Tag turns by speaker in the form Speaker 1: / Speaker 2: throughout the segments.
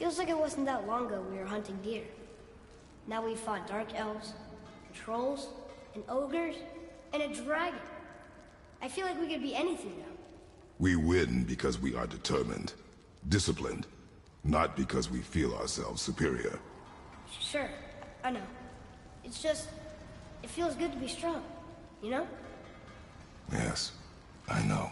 Speaker 1: Feels like it wasn't that long ago we were hunting deer. Now we fought dark elves, and trolls, and ogres, and a dragon. I feel like we could be anything now.
Speaker 2: We win because we are determined, disciplined, not because we feel ourselves superior.
Speaker 1: Sure, I know. It's just, it feels good to be strong, you know?
Speaker 2: Yes, I know.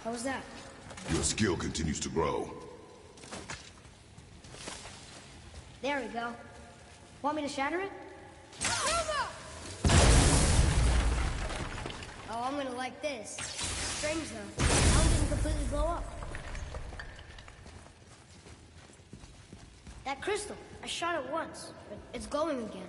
Speaker 1: How was that?
Speaker 2: Your skill continues to grow.
Speaker 1: There we go. Want me to shatter it? Oh, I'm gonna like this. Strange though. How didn't completely blow up? That crystal. I shot it once, but it's glowing again.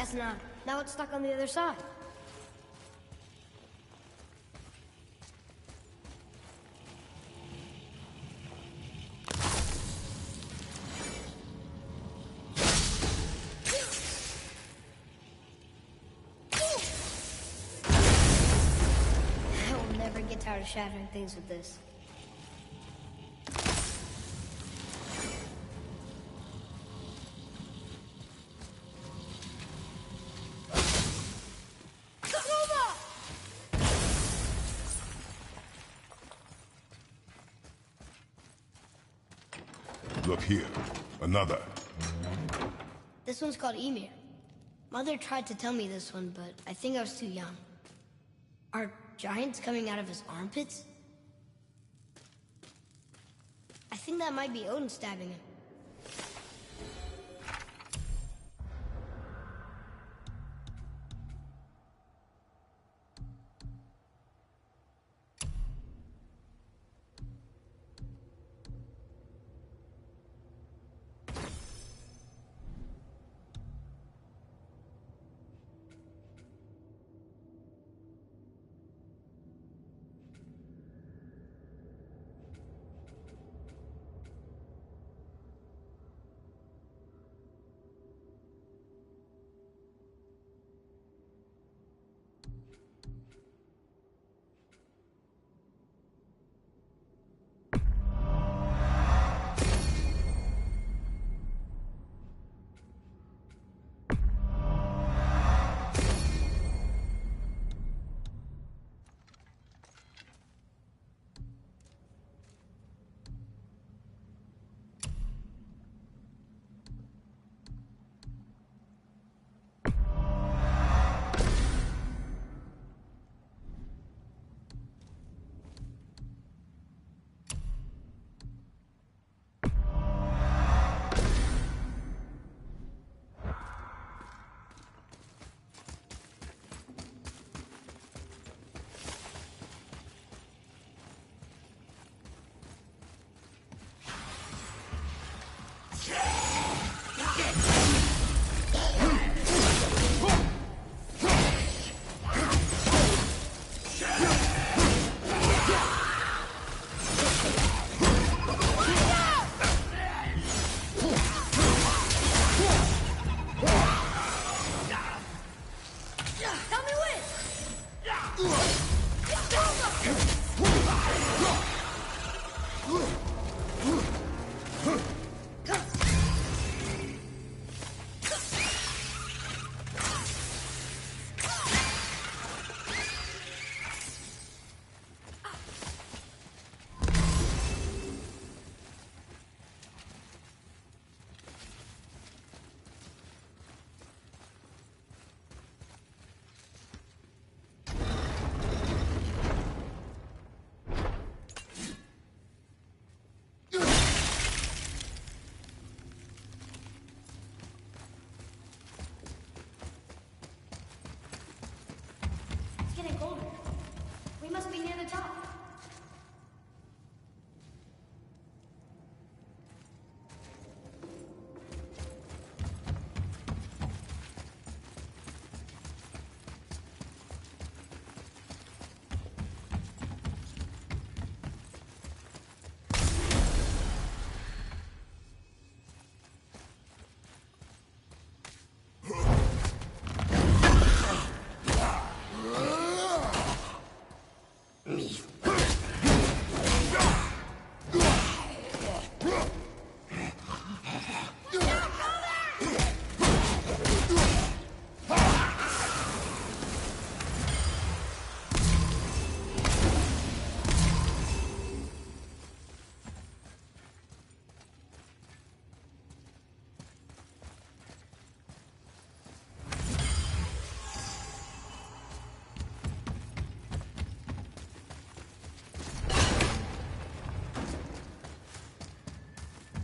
Speaker 1: guess not. Now it's stuck on the other side. I will never get tired of shattering things with this.
Speaker 2: Look here. Another.
Speaker 1: This one's called Emir. Mother tried to tell me this one, but I think I was too young. Are giants coming out of his armpits? I think that might be Odin stabbing him. We must be near the top.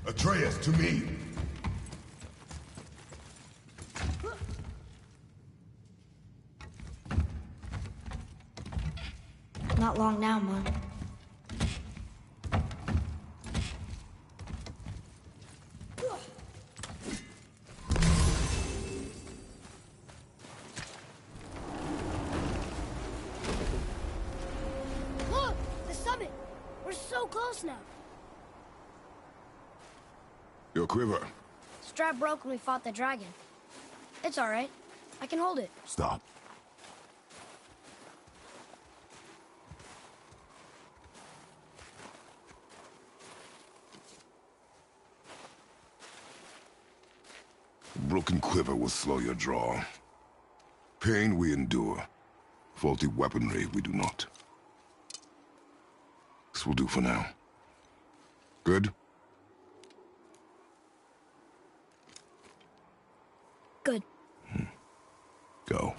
Speaker 2: Atreus, to me!
Speaker 1: Not long now, Mom. close now.
Speaker 2: Your quiver.
Speaker 1: Strap broke when we fought the dragon. It's all right. I can hold it.
Speaker 2: Stop. A broken quiver will slow your draw. Pain we endure. Faulty weaponry we do not. This will do for now. Good?
Speaker 1: Good.
Speaker 2: Go.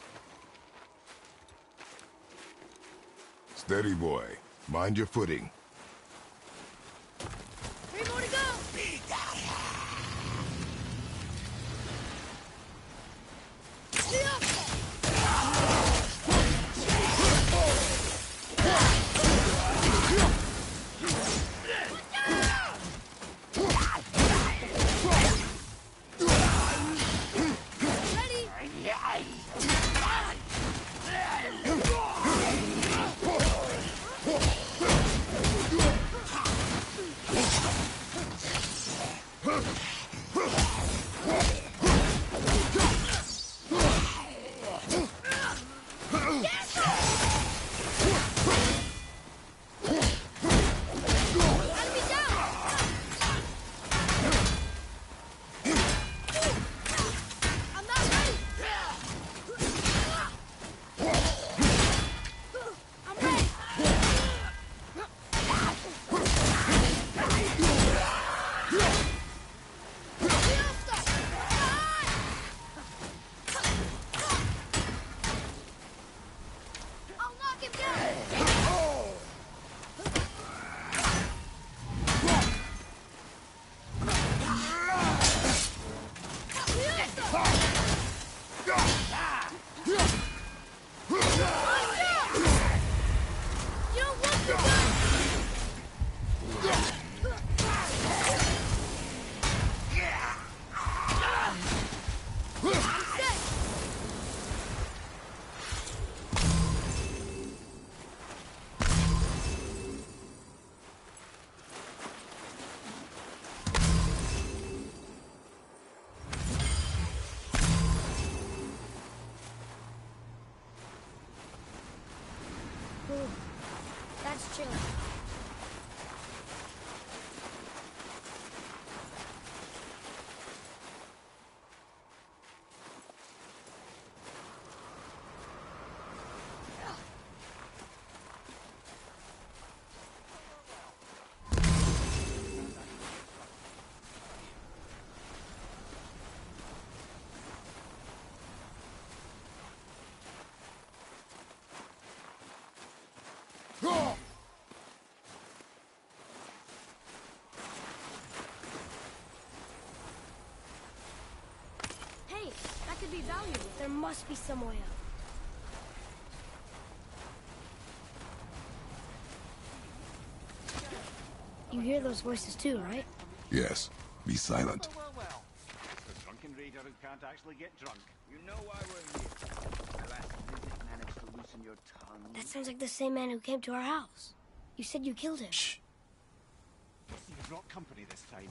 Speaker 2: Steady, boy. Mind your footing.
Speaker 1: 3 more to go! That's chilly. Hey, that could be valuable. There must be some way out. You hear those voices too, right?
Speaker 2: Yes. Be silent.
Speaker 3: Well. It's a drunken raider who can't actually get drunk. You know why we're here. The last visit managed to loosen your tongue.
Speaker 1: That sounds like the same man who came to our house. You said you killed him.
Speaker 2: Shh.
Speaker 3: You brought company this time.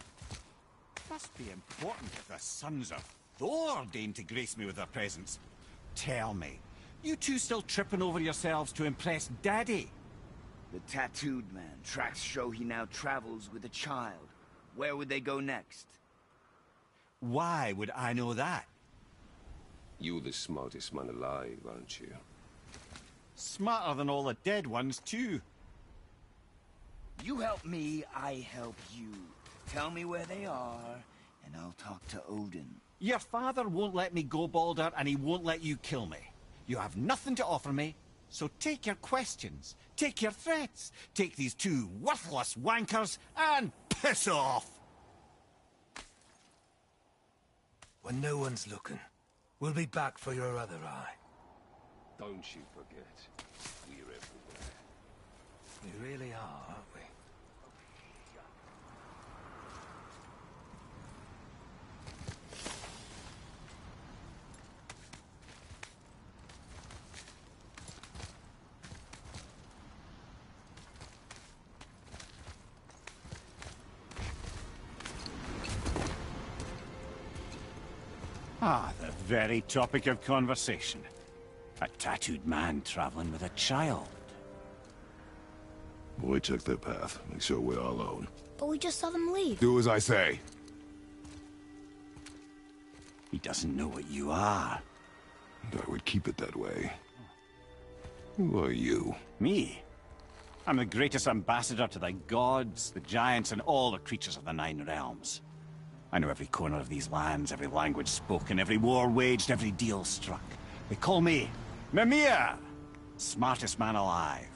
Speaker 3: Must be important if the sons of Thor deign to grace me with their presence. Tell me, you two still tripping over yourselves to impress Daddy?
Speaker 4: The tattooed man. Tracks show he now travels with a child. Where would they go next?
Speaker 3: Why would I know that?
Speaker 5: You're the smartest man alive, aren't you?
Speaker 3: Smarter than all the dead ones, too.
Speaker 4: You help me, I help you. Tell me where they are, and I'll talk to Odin.
Speaker 3: Your father won't let me go, Balder, and he won't let you kill me. You have nothing to offer me, so take your questions, take your threats, take these two worthless wankers, and piss off!
Speaker 6: When no one's looking, we'll be back for your other eye.
Speaker 5: Don't you forget, we're everywhere.
Speaker 6: We really are, aren't we?
Speaker 3: Ah, the very topic of conversation. A tattooed man traveling with a child.
Speaker 2: Boy, check their path. Make sure we're all alone.
Speaker 1: But we just saw them leave.
Speaker 2: Do as I say.
Speaker 3: He doesn't know what you are.
Speaker 2: And I would keep it that way. Who are you?
Speaker 3: Me? I'm the greatest ambassador to the gods, the giants, and all the creatures of the Nine Realms. I know every corner of these lands, every language spoken, every war waged, every deal struck. They call me Mimir, smartest man alive.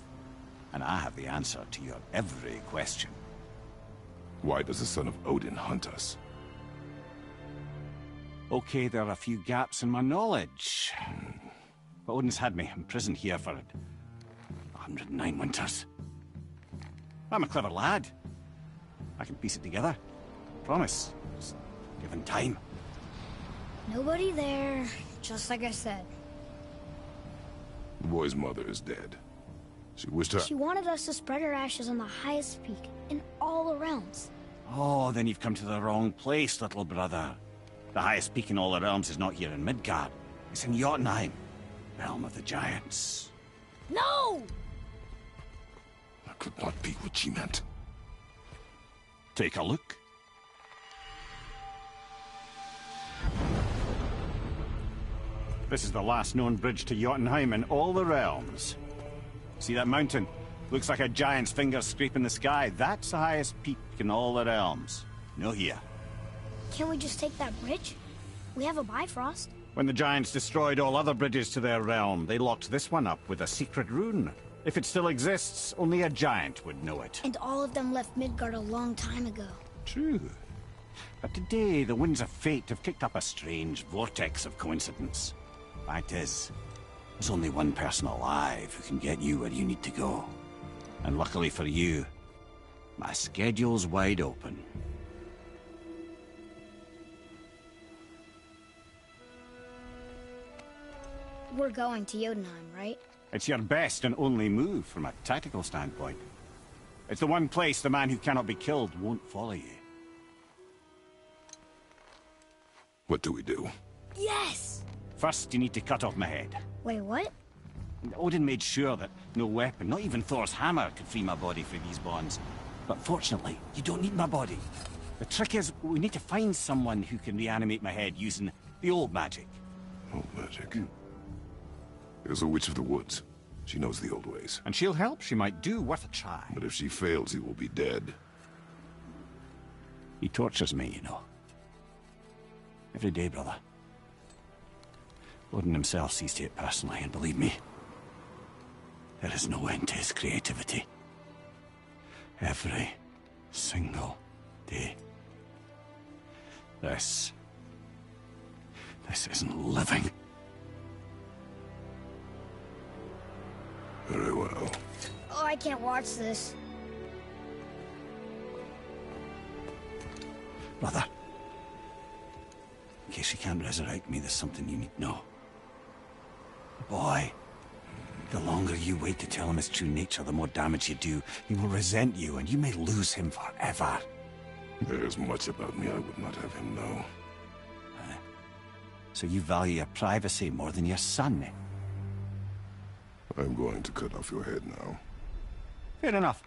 Speaker 3: And I have the answer to your every question.
Speaker 2: Why does the son of Odin hunt us?
Speaker 3: Okay, there are a few gaps in my knowledge. But Odin's had me imprisoned here for 109 winters. I'm a clever lad. I can piece it together. Promise. Just given time.
Speaker 1: Nobody there, just like I said.
Speaker 2: The boy's mother is dead. She wished her...
Speaker 1: She wanted us to spread her ashes on the highest peak in all the realms.
Speaker 3: Oh, then you've come to the wrong place, little brother. The highest peak in all the realms is not here in Midgard. It's in Jotunheim, realm of the giants.
Speaker 1: No!
Speaker 2: That could not be what she meant.
Speaker 3: Take a look. This is the last known bridge to Jotunheim in all the realms. See that mountain? Looks like a giant's finger scraping the sky. That's the highest peak in all the realms. No here.
Speaker 1: Can't we just take that bridge? We have a Bifrost.
Speaker 3: When the giants destroyed all other bridges to their realm, they locked this one up with a secret rune. If it still exists, only a giant would know it.
Speaker 1: And all of them left Midgard a long time ago.
Speaker 3: True. But today, the winds of fate have kicked up a strange vortex of coincidence. Fact is, there's only one person alive who can get you where you need to go. And luckily for you, my schedule's wide open.
Speaker 1: We're going to Jotunheim, right?
Speaker 3: It's your best and only move from a tactical standpoint. It's the one place the man who cannot be killed won't follow you.
Speaker 2: What do we do?
Speaker 1: Yes!
Speaker 3: First, you need to cut off my head.
Speaker 1: Wait, what?
Speaker 3: Odin made sure that no weapon, not even Thor's hammer, could free my body from these bonds. But fortunately, you don't need my body. The trick is, we need to find someone who can reanimate my head using the old magic.
Speaker 2: Old magic. There's a witch of the woods. She knows the old ways.
Speaker 3: And she'll help. She might do worth a try.
Speaker 2: But if she fails, he will be dead.
Speaker 3: He tortures me, you know. Every day, brother. Odin himself sees to it personally, and believe me, there is no end to his creativity. Every single day. This isn't living.
Speaker 2: Very well.
Speaker 1: Oh, I can't watch this.
Speaker 3: Brother, in case you can't resurrect me, there's something you need to know. Boy, the longer you wait to tell him his true nature, the more damage you do. He will resent you, and you may lose him forever.
Speaker 2: There's much about me I would not have him know.
Speaker 3: So you value your privacy more than your son, eh?
Speaker 2: I'm going to cut off your head now.
Speaker 3: Fair enough.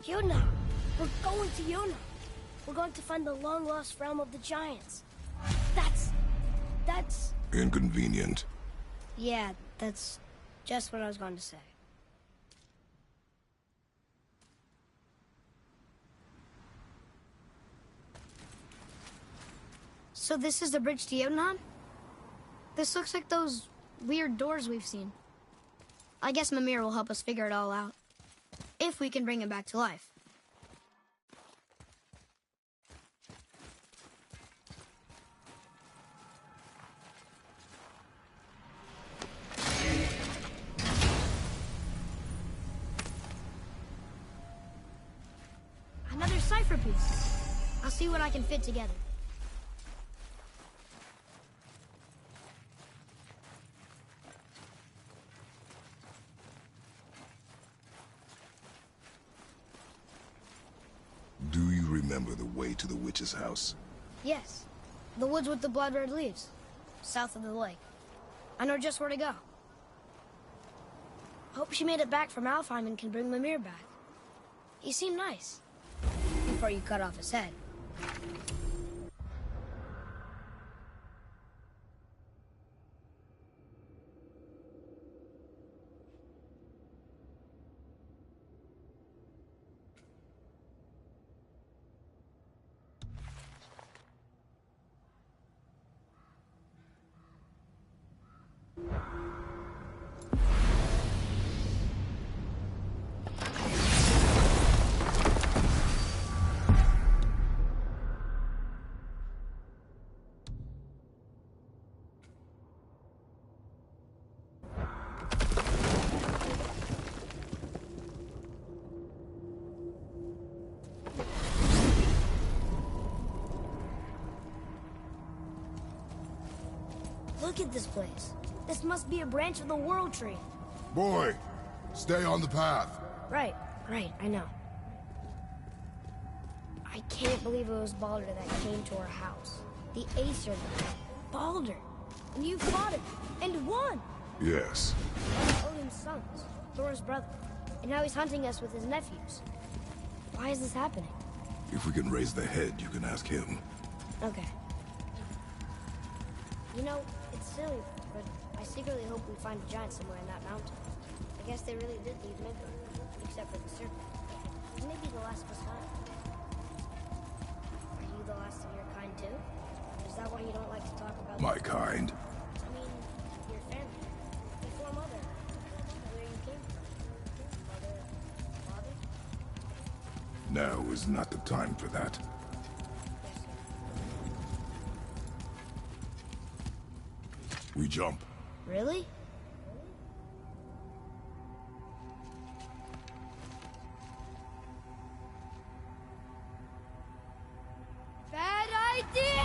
Speaker 1: Yona! We're going to Yona! We're going to find the long-lost realm of the giants. That's...
Speaker 2: Inconvenient.
Speaker 1: Yeah, that's just what I was going to say. So this is the bridge to Jotunheim? This looks like those weird doors we've seen. I guess Mimir will help us figure it all out. If we can bring him back to life. pieces. I'll see what I can fit together.
Speaker 2: Do you remember the way to the witch's house?
Speaker 1: Yes. The woods with the blood-red leaves. South of the lake. I know just where to go. Hope she made it back from Alfheim and can bring Mimir back. He seemed nice. Before you cut off his head. Look at this place. This must be a branch of the World Tree.
Speaker 2: Boy, stay on the path.
Speaker 1: Right, I know. I can't believe it was Baldur that came to our house. The Acer guy. Baldur. And you fought him. And won.
Speaker 2: Yes.
Speaker 1: One of Odin's sons. Thor's brother. And now he's hunting us with his nephews. Why is this happening?
Speaker 2: If we can raise the head, you can ask him.
Speaker 1: Okay. You know, it's silly, but I secretly hope we find a giant somewhere in that mountain. I guess they really did leave Midgard, except for the serpent. He may be the last of us kind. Are you the last of your kind too? Is that why you don't like to talk about...
Speaker 2: My kind?
Speaker 1: I mean, your family. Before Mother. Where you came from. Mother, father?
Speaker 2: Now is not the time for that.
Speaker 1: Yes, sir.
Speaker 2: We jump.
Speaker 1: Really? Bad idea!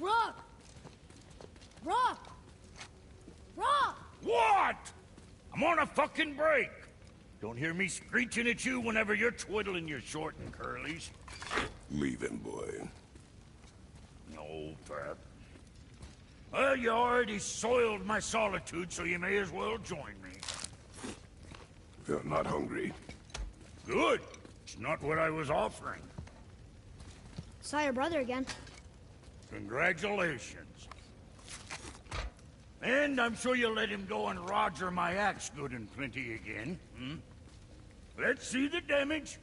Speaker 1: Rock! Rock! Rock!
Speaker 7: What? I'm on a fucking break. Don't hear me screeching at you whenever you're twiddling your short and curlies.
Speaker 2: Leave him, boy.
Speaker 7: No, Pat. Well, you already soiled my solitude, so you may as well join me.
Speaker 2: You're not hungry.
Speaker 7: Good. It's not what I was offering.
Speaker 1: Saw your brother again.
Speaker 7: Congratulations. And I'm sure you'll let him go and Roger my axe good and plenty again, hmm? Let's see the damage.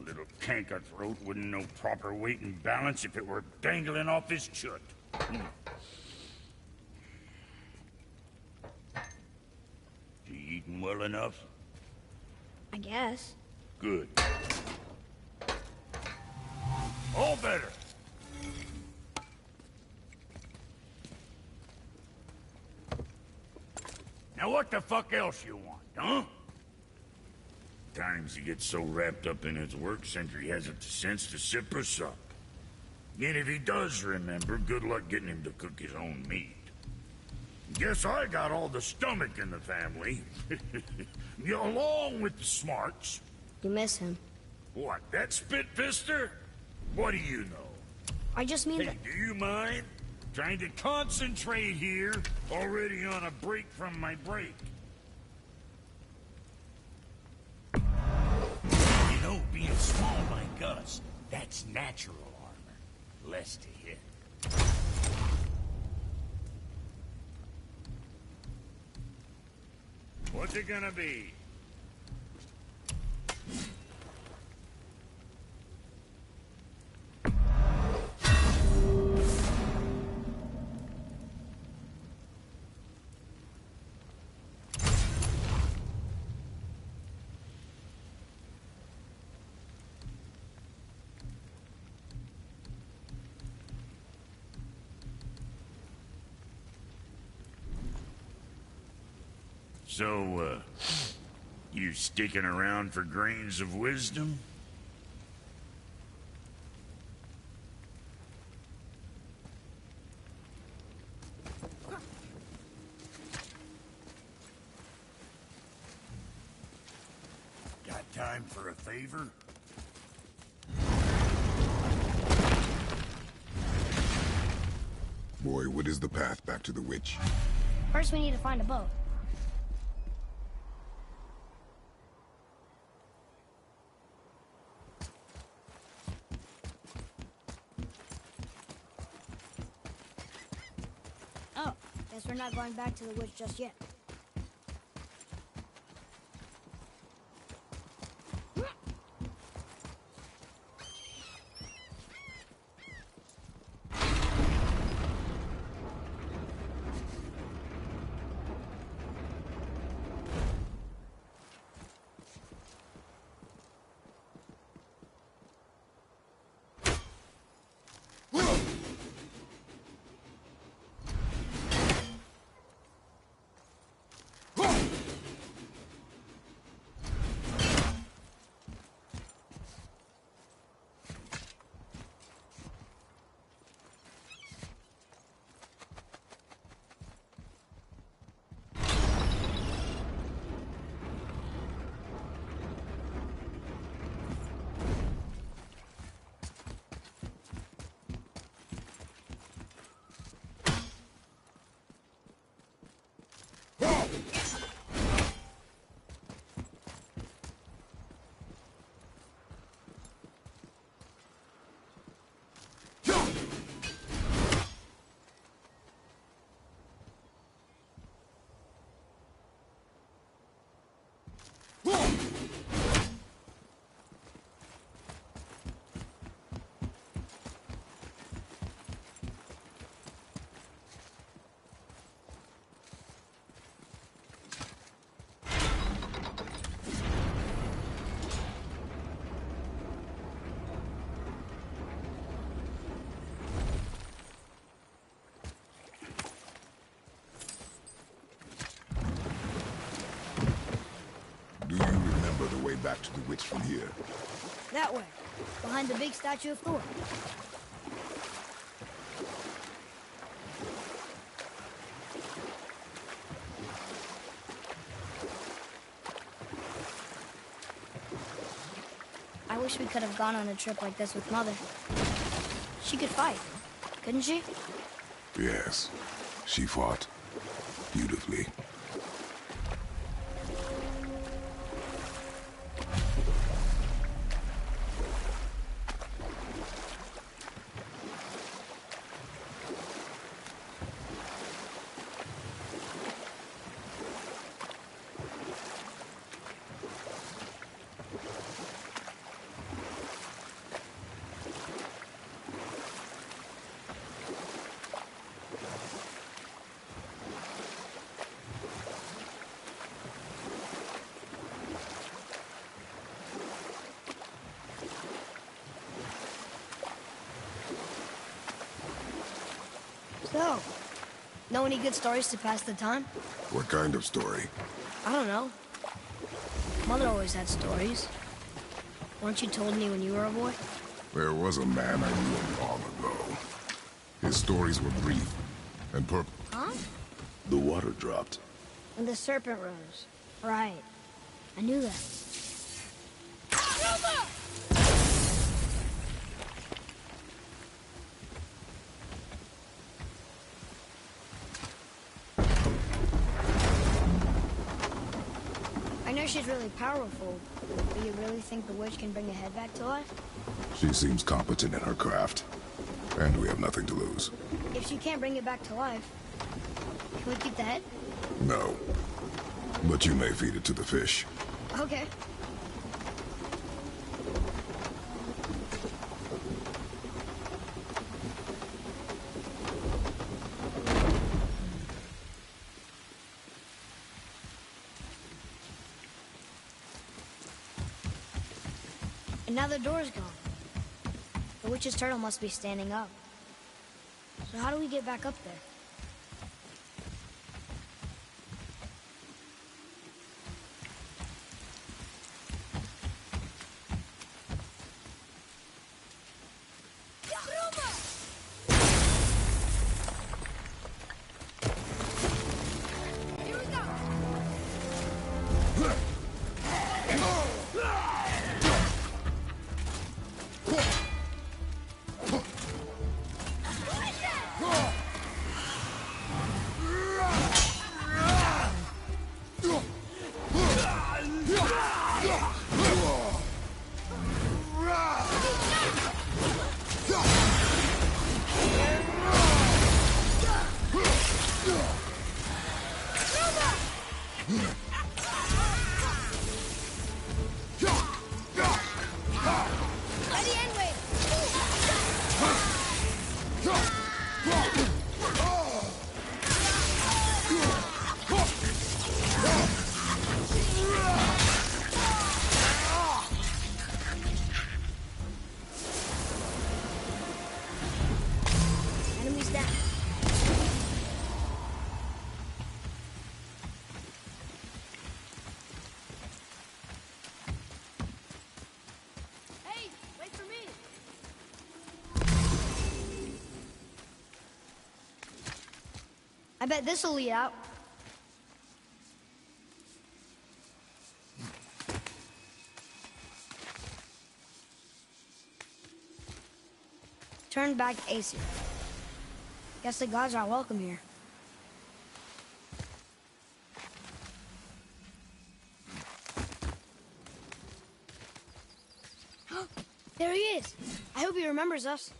Speaker 7: Little canker throat wouldn't know proper weight and balance if it were dangling off his chut. You eating well enough?
Speaker 1: I guess.
Speaker 7: Good. All better. Now what the fuck else you want, huh? Times he gets so wrapped up in his work, Sentry hasn't the sense to sip or sup. And if he does remember, good luck getting him to cook his own meat. Guess I got all the stomach in the family. Along with the smarts.
Speaker 1: You miss him.
Speaker 7: What, that spit-fister? What do you know?
Speaker 1: I just mean
Speaker 7: Hey, do you mind? Trying to concentrate here, already on a break from my break. You know, being small like us, that's natural armor. Less to hit. What's it gonna be? So, you sticking around for grains of wisdom? Got time for a favor?
Speaker 2: Boy, what is the path back to the witch?
Speaker 1: First, we need to find a boat. Oh, guess we're not going back to the woods just yet.
Speaker 2: Do you remember the way back to the witch from here?
Speaker 1: That way, behind the big statue of Thor. I wish we could have gone on a trip like this with Mother. She could fight, couldn't she?
Speaker 2: Yes, she fought beautifully.
Speaker 1: So, know any good stories to pass the time?
Speaker 2: What kind of story?
Speaker 1: I don't know. Mother always had stories. Weren't you told me when you were a boy?
Speaker 2: There was a man I knew long ago. His stories were brief and purple.
Speaker 1: Huh?
Speaker 2: The water dropped.
Speaker 1: When the serpent rose. Right. I knew that. I know she's really powerful, but you really think the witch can bring a head back to life?
Speaker 2: She seems competent in her craft, and we have nothing to lose.
Speaker 1: If she can't bring it back to life, can we keep the head?
Speaker 2: No. But you may feed it to the fish.
Speaker 1: Okay. And now the door's gone. The witch's turtle must be standing up. So how do we get back up there? Enemies down. Hey, wait for me. I bet this'll lead out. Turn back Aesir. Guess the gods are welcome here. There he is. I hope he remembers us.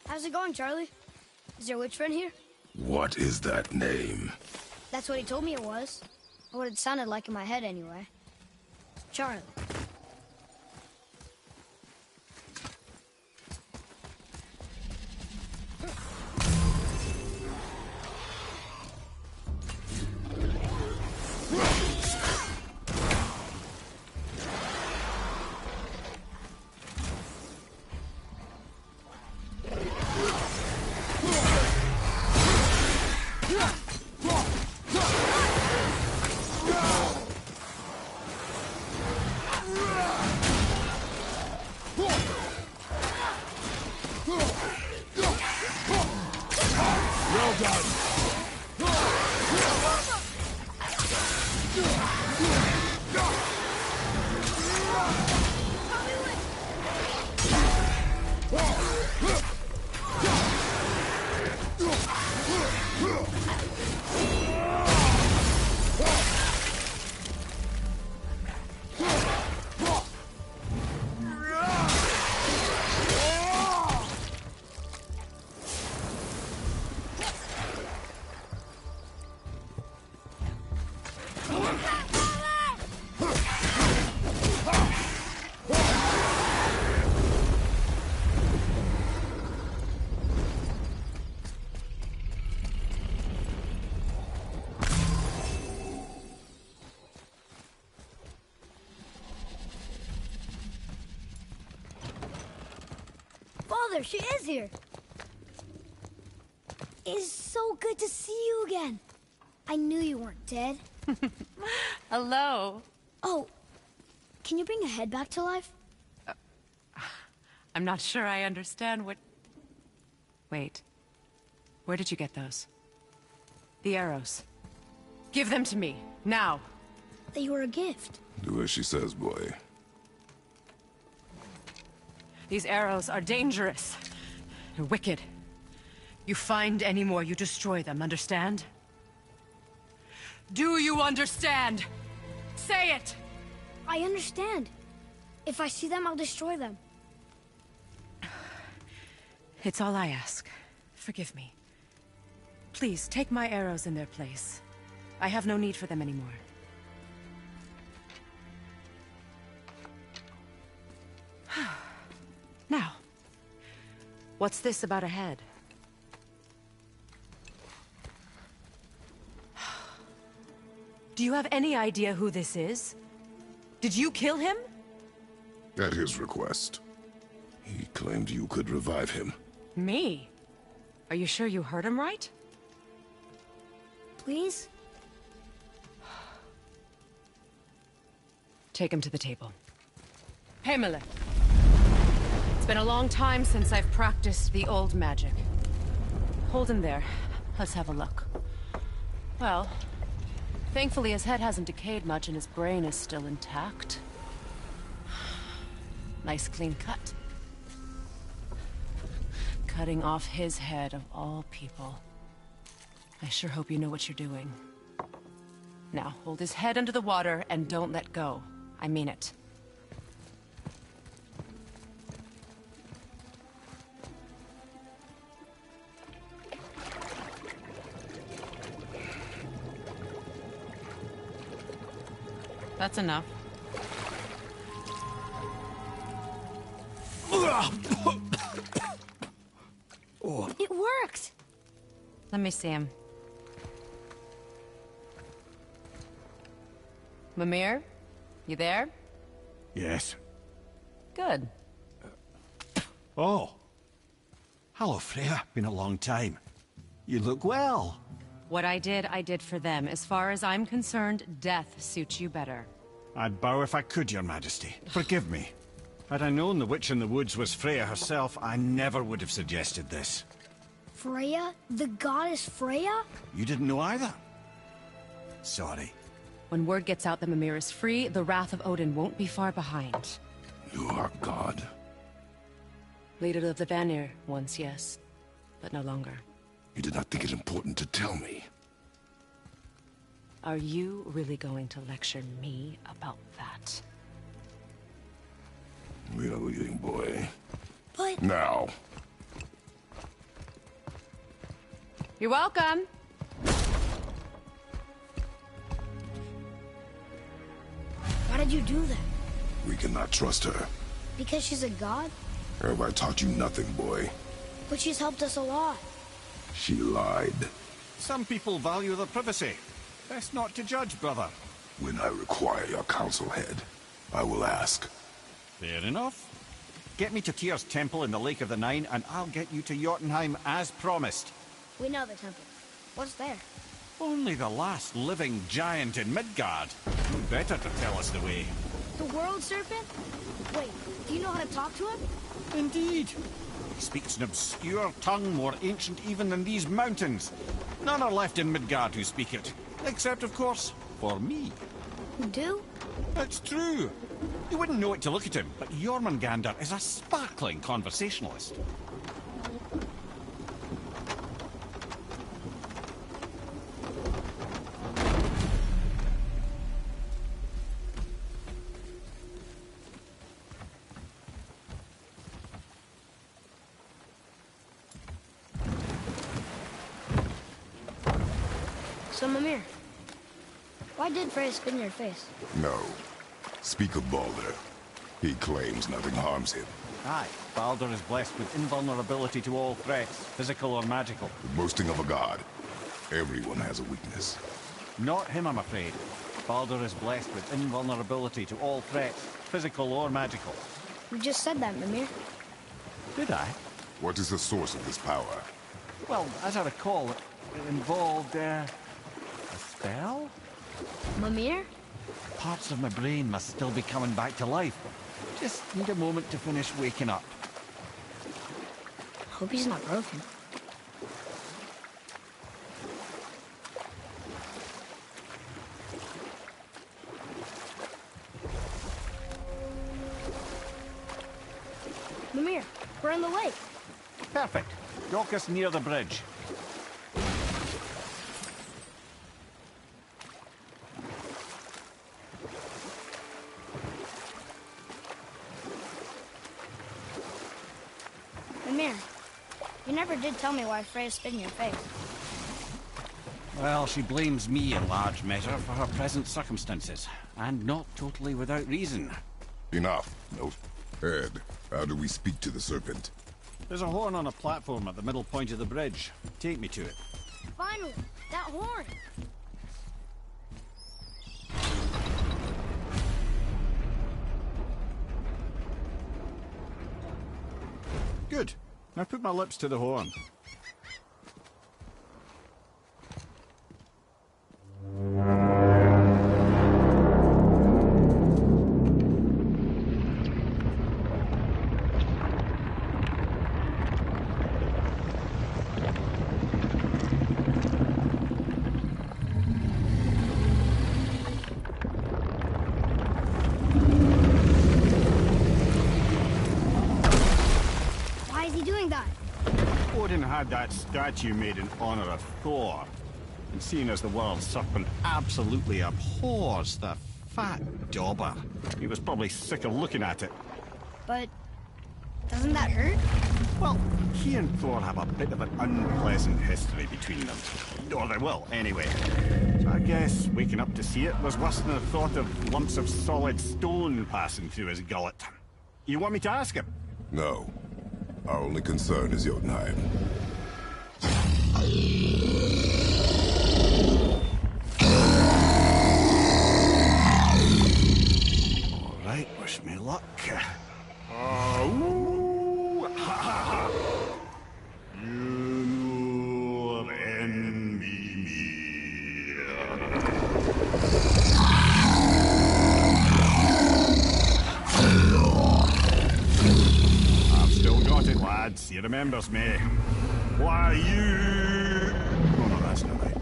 Speaker 1: How's it going, Charlie? Is your witch friend here?
Speaker 2: What is that name?
Speaker 1: That's what he told me it was. Or what it sounded like in my head, anyway. Charlie. Father, she is here. It is so good to see you again. I knew you weren't dead.
Speaker 8: Hello.
Speaker 1: Oh, can you bring a head back to life?
Speaker 8: I'm not sure I understand what... Wait. Where did you get those? The arrows. Give them to me, now.
Speaker 1: They were a gift.
Speaker 2: Do as she says, boy.
Speaker 8: These arrows are dangerous. They're wicked. You find any more, you destroy them, understand? Do you understand? Say it!
Speaker 1: I understand. If I see them, I'll destroy them.
Speaker 8: It's all I ask. Forgive me. Please, take my arrows in their place. I have no need for them anymore. Now, what's this about a head? Do you have any idea who this is? Did you kill him?
Speaker 2: At his request. He claimed you could revive him.
Speaker 8: Me? Are you sure you heard him right?
Speaker 1: Please?
Speaker 8: Take him to the table. Himmler. It's been a long time since I've practiced the old magic. Hold him there. Let's have a look. Well, thankfully his head hasn't decayed much and his brain is still intact. Nice clean cut. Cutting off his head of all people. I sure hope you know what you're doing. Now, hold his head under the water and don't let go. I mean it. That's enough.
Speaker 1: It worked!
Speaker 8: Let me see him. Mimir? You there?
Speaker 3: Yes.
Speaker 8: Good.
Speaker 3: Oh. Hello, Freya. Been a long time. You look well.
Speaker 8: What I did for them. As far as I'm concerned, death suits you better.
Speaker 3: I'd bow if I could, Your Majesty. Forgive me. Had I known the witch in the woods was Freya herself, I never would have suggested this.
Speaker 1: Freya? The goddess Freya?
Speaker 3: You didn't know either? Sorry.
Speaker 8: When word gets out that Mimir is free, the wrath of Odin won't be far behind.
Speaker 2: You are God.
Speaker 8: Leader of the Vanir, once, yes. But no longer.
Speaker 2: You did not think it important to tell me.
Speaker 8: Are you really going to lecture me about that?
Speaker 2: We are leaving, boy.
Speaker 1: But...
Speaker 2: Now.
Speaker 8: You're welcome.
Speaker 1: Why did you do that?
Speaker 2: We cannot trust her.
Speaker 1: Because she's a god?
Speaker 2: Have I taught you nothing, boy?
Speaker 1: But she's helped us a lot.
Speaker 2: She lied.
Speaker 3: Some people value their privacy. Best not to judge, brother.
Speaker 2: When I require your council head, I will ask.
Speaker 3: Fair enough. Get me to Tyr's temple in the Lake of the Nine, and I'll get you to Jotunheim as promised.
Speaker 1: We know the temple. What's there?
Speaker 3: Only the last living giant in Midgard. Who better to tell us the way?
Speaker 1: The world serpent? Wait, do you know how to talk to him?
Speaker 3: Indeed. He speaks an obscure tongue more ancient even than these mountains. None are left in Midgard who speak it. Except, of course, for me.
Speaker 1: You do?
Speaker 3: That's true. You wouldn't know it to look at him, but Jormungandr is a sparkling conversationalist.
Speaker 1: So, Mimir, why did Freya spit in your face?
Speaker 2: No. Speak of Baldur. He claims nothing harms him.
Speaker 3: Aye, Baldur is blessed with invulnerability to all threats, physical or magical.
Speaker 2: The boasting of a god. Everyone has a weakness.
Speaker 3: Not him, I'm afraid. Baldur is blessed with invulnerability to all threats, physical or magical.
Speaker 1: You just said that, Mimir.
Speaker 3: Did I?
Speaker 2: What is the source of this power?
Speaker 3: Well, as I recall, it involved, a spell?
Speaker 1: Mimir?
Speaker 3: Parts of my brain must still be coming back to life. Just need a moment to finish waking up.
Speaker 1: Hope he's not broken. Mimir, we're in the lake.
Speaker 3: Perfect. Dock us near the bridge.
Speaker 1: Mimir, never did tell me why Freya spit in your face.
Speaker 3: Well, she blames me in large measure for her present circumstances, and not totally without reason.
Speaker 2: Enough. No. Ed, how do we speak to the serpent?
Speaker 3: There's a horn on a platform at the middle point of the bridge. Take me to it.
Speaker 1: Finally, that horn!
Speaker 3: Good. Now put my lips to the horn.
Speaker 1: Why is he doing that?
Speaker 3: Odin had that statue made in honor of Thor. And seeing as the world serpent absolutely abhors the fat dauber, he was probably sick of looking at it.
Speaker 1: But doesn't that hurt?
Speaker 3: Well, he and Thor have a bit of an unpleasant history between them. Or they will, anyway. So I guess waking up to see it was worse than the thought of lumps of solid stone passing through his gullet. You want me to ask him?
Speaker 2: No. Our only concern is Jotunheim.
Speaker 3: All right, wish me luck. Ooh, ha, ha, ha. You envy me. I've still got it, lads. He remembers me. Why, you... Oh, no, that's not right.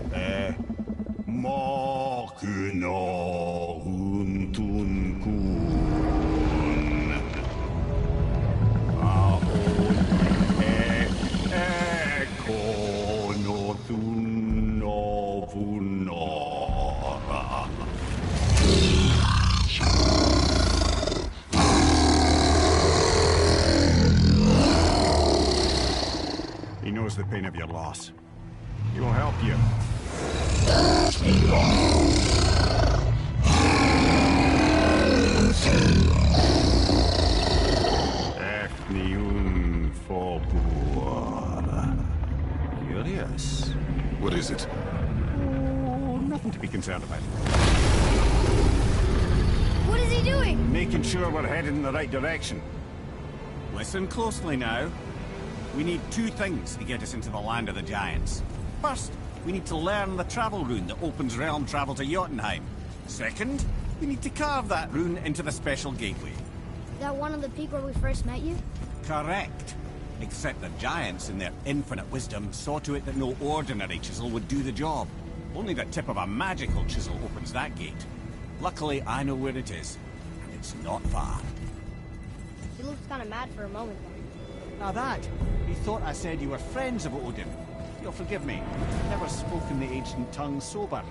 Speaker 3: Makuna huntun kun. Ekonothun novunora. He knows the pain of your loss. He will help you. Efniun Fobur. Curious.
Speaker 2: What is it?
Speaker 3: Oh, nothing to be concerned about.
Speaker 1: What is he doing?
Speaker 3: Making sure we're headed in the right direction. Listen closely now. We need two things to get us into the land of the giants. First, we need to learn the travel rune that opens realm travel to Jotunheim. Second, we need to carve that rune into the special gateway.
Speaker 1: That one on the peak where we first met you?
Speaker 3: Correct. Except the giants, in their infinite wisdom, saw to it that no ordinary chisel would do the job. Only the tip of a magical chisel opens that gate. Luckily, I know where it is, and it's not far.
Speaker 1: He looked kind of mad for a moment there.
Speaker 3: Now that, he thought I said you were friends of Odin. You'll forgive me. I've never spoken the ancient tongue sober.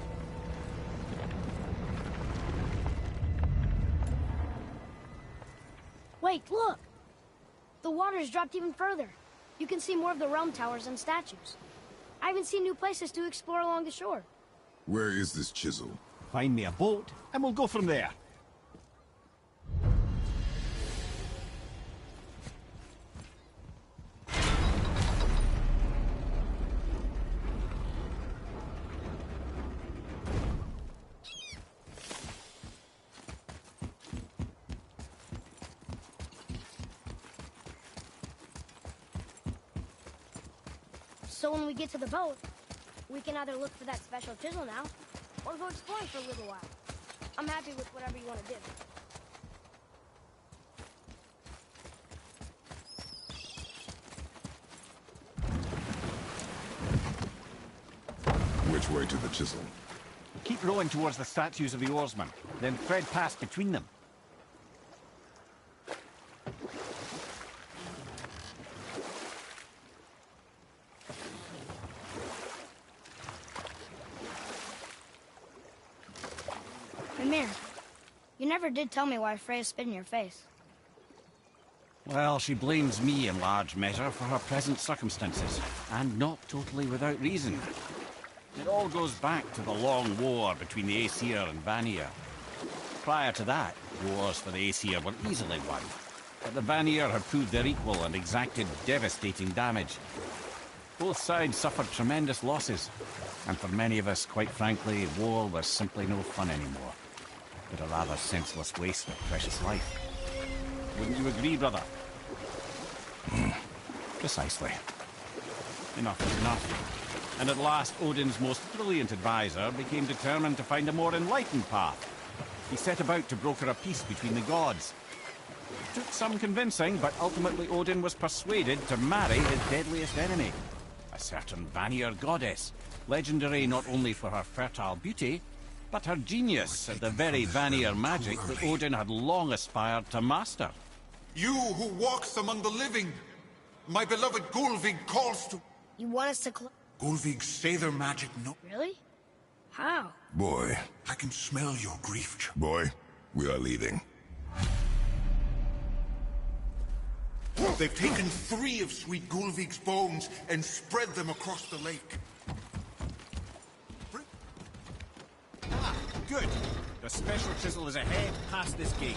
Speaker 1: Wait, look! The water's dropped even further. You can see more of the realm towers and statues. I even see new places to explore along the shore.
Speaker 2: Where is this chisel?
Speaker 3: Find me a boat, and we'll go from there.
Speaker 1: So when we get to the boat, we can either look for that special chisel now, or go exploring for a little while. I'm happy with whatever you want to do.
Speaker 2: Which way to the chisel?
Speaker 3: Keep rowing towards the statues of the oarsmen, then thread past between them.
Speaker 1: Mimir, you never did tell me why Freya spit in your face.
Speaker 3: Well, she blames me in large measure for her present circumstances, and not totally without reason. It all goes back to the long war between the Aesir and Vanir. Prior to that, wars for the Aesir were easily won, but the Vanir had proved their equal and exacted devastating damage. Both sides suffered tremendous losses, and for many of us, quite frankly, war was simply no fun anymore, but a rather senseless waste of precious life. Wouldn't you agree, brother? Precisely. Enough is enough. And at last, Odin's most brilliant advisor became determined to find a more enlightened path. He set about to broker a peace between the gods. It took some convincing, but ultimately Odin was persuaded to marry his deadliest enemy, a certain Vanir goddess, legendary not only for her fertile beauty, but her genius at the very Vanir magic that Odin had long aspired to master.
Speaker 9: You who walks among the living, my beloved Gulvig calls to...
Speaker 1: You want us to
Speaker 9: Gulvig, say their magic no...
Speaker 1: Really? How?
Speaker 2: Boy.
Speaker 9: I can smell your grief.
Speaker 2: Boy, we are leaving.
Speaker 9: They've taken 3 of sweet Gulvig's bones and spread them across the lake.
Speaker 3: Ah, good. The special chisel is ahead past this gate.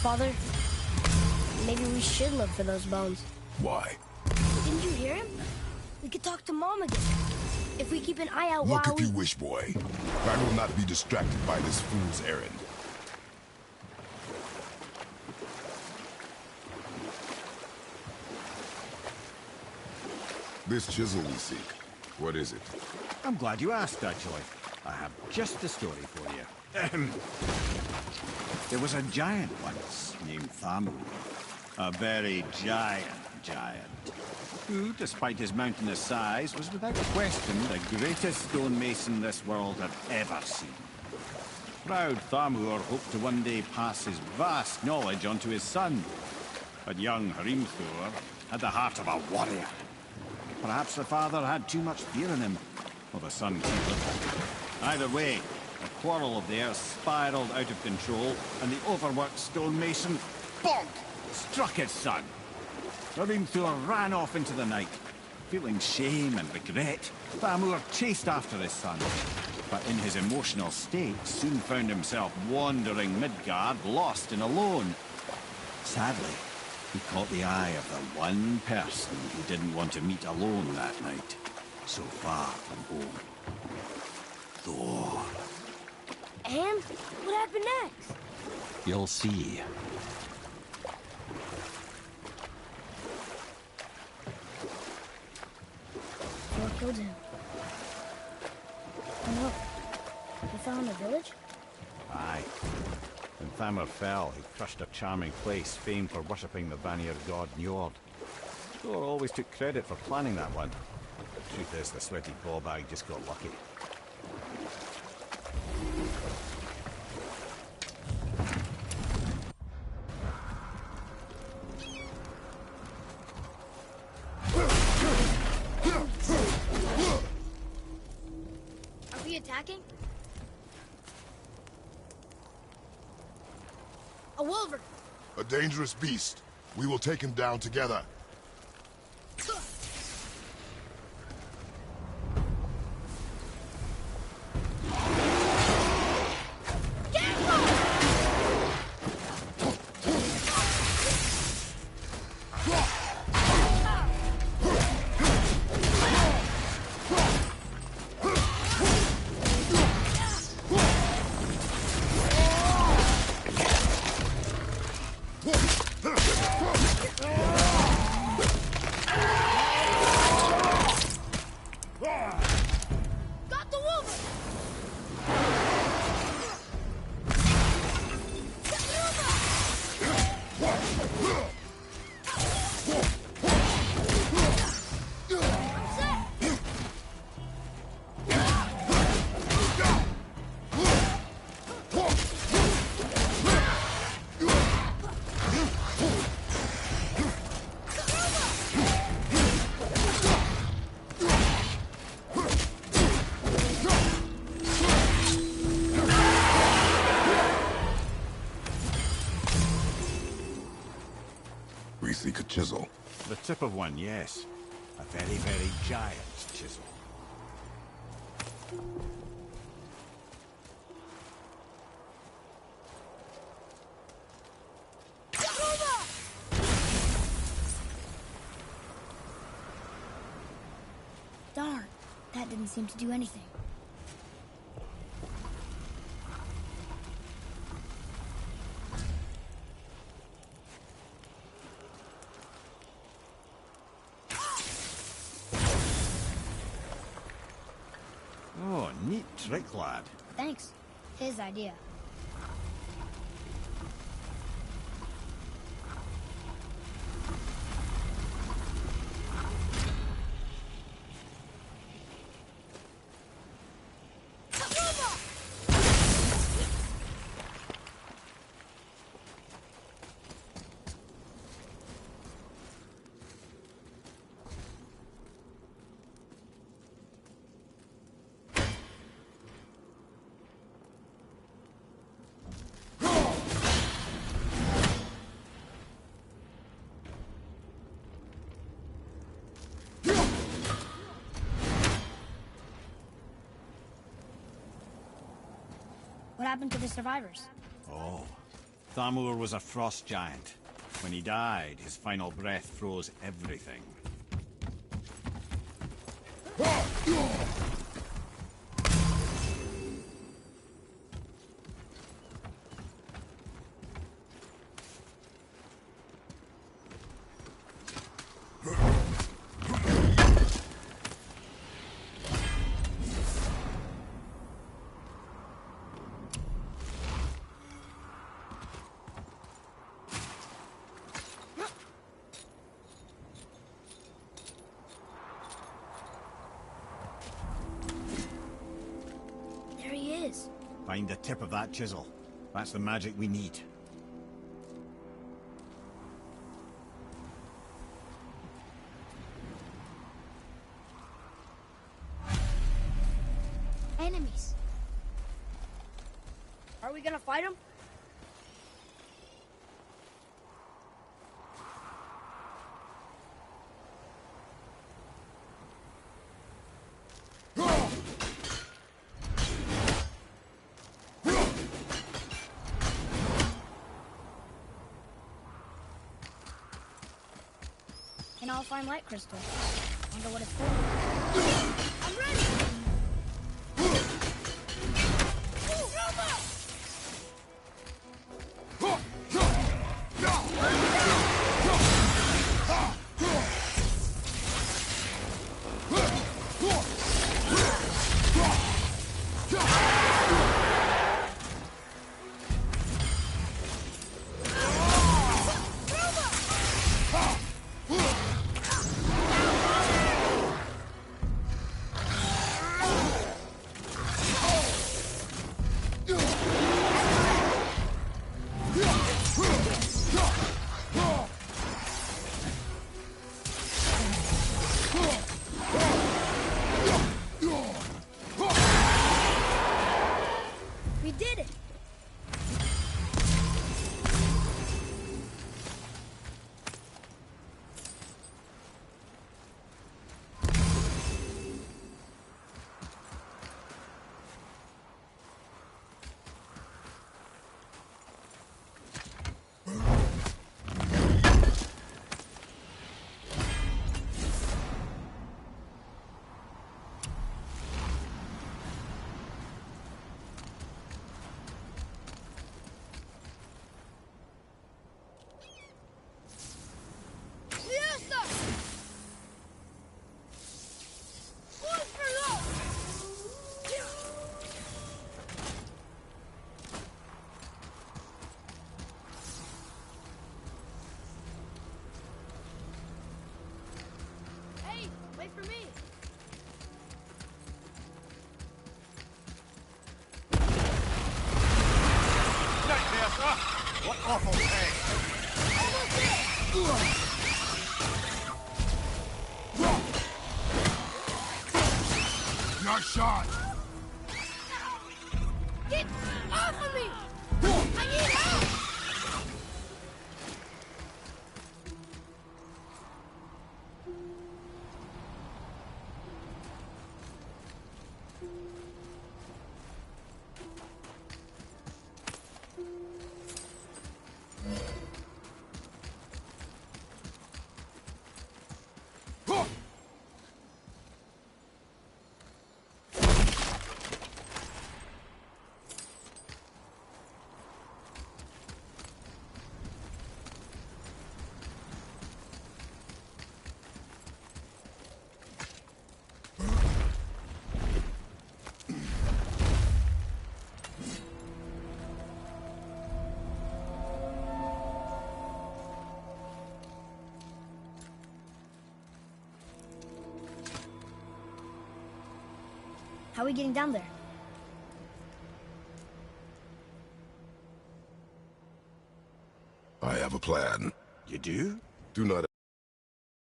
Speaker 1: Father, maybe we should look for those bones.
Speaker 2: Why?
Speaker 1: Didn't you hear him? We could talk to Mom again. If we keep an eye out
Speaker 2: Look
Speaker 1: while
Speaker 2: if
Speaker 1: we...
Speaker 2: you wish, boy. I will not be distracted by this fool's errand. This chisel we seek, what is it?
Speaker 3: I'm glad you asked, actually. I have just the story for you. There was a giant once named Thamur. A very giant, who, despite his mountainous size, was without question the greatest stonemason this world had ever seen. Proud Thamur hoped to one day pass his vast knowledge on to his son. But young Hrimthur had the heart of a warrior. Perhaps the father had too much fear in him, or the son too little. Either way, a quarrel of theirs spiraled out of control, and the overworked stonemason, bonk, struck his son. Hrimthur ran off into the night. Feeling shame and regret, Thamur chased after his son, but in his emotional state soon found himself wandering Midgard, lost and alone. Sadly, he caught the eye of the one person he didn't want to meet alone that night, so far from home. Thor.
Speaker 1: And what happened next?
Speaker 3: You'll see.
Speaker 1: What killed him? Oh no. He fell in the village?
Speaker 3: Aye. When Thamur fell, he crushed a charming place famed for worshipping the Vanir god Njord. Thor always took credit for planning that one. The truth is, the sweaty ballbag just got lucky.
Speaker 1: attacking? A wolverine!
Speaker 2: A dangerous beast. We will take him down together.
Speaker 1: Got the wolverine!
Speaker 2: We seek a chisel.
Speaker 3: The tip of one, yes. A very, very giant chisel.
Speaker 1: Darn, that didn't seem to do anything.
Speaker 3: Oh, neat trick, lad.
Speaker 1: Thanks. His idea. What happened to the survivors?
Speaker 3: Oh, Thamur was a frost giant. When he died, his final breath froze everything.
Speaker 1: There he is.
Speaker 3: Find the tip of that chisel. That's the magic we need.
Speaker 1: Enemies. Are we gonna fight them? And I'll find light crystal. Wonder what it's for. I'm ready!
Speaker 9: awful pain. Nice shot.
Speaker 1: Get off of me! I need help! How are we getting down there?
Speaker 2: I have a plan.
Speaker 3: You do?
Speaker 2: Do not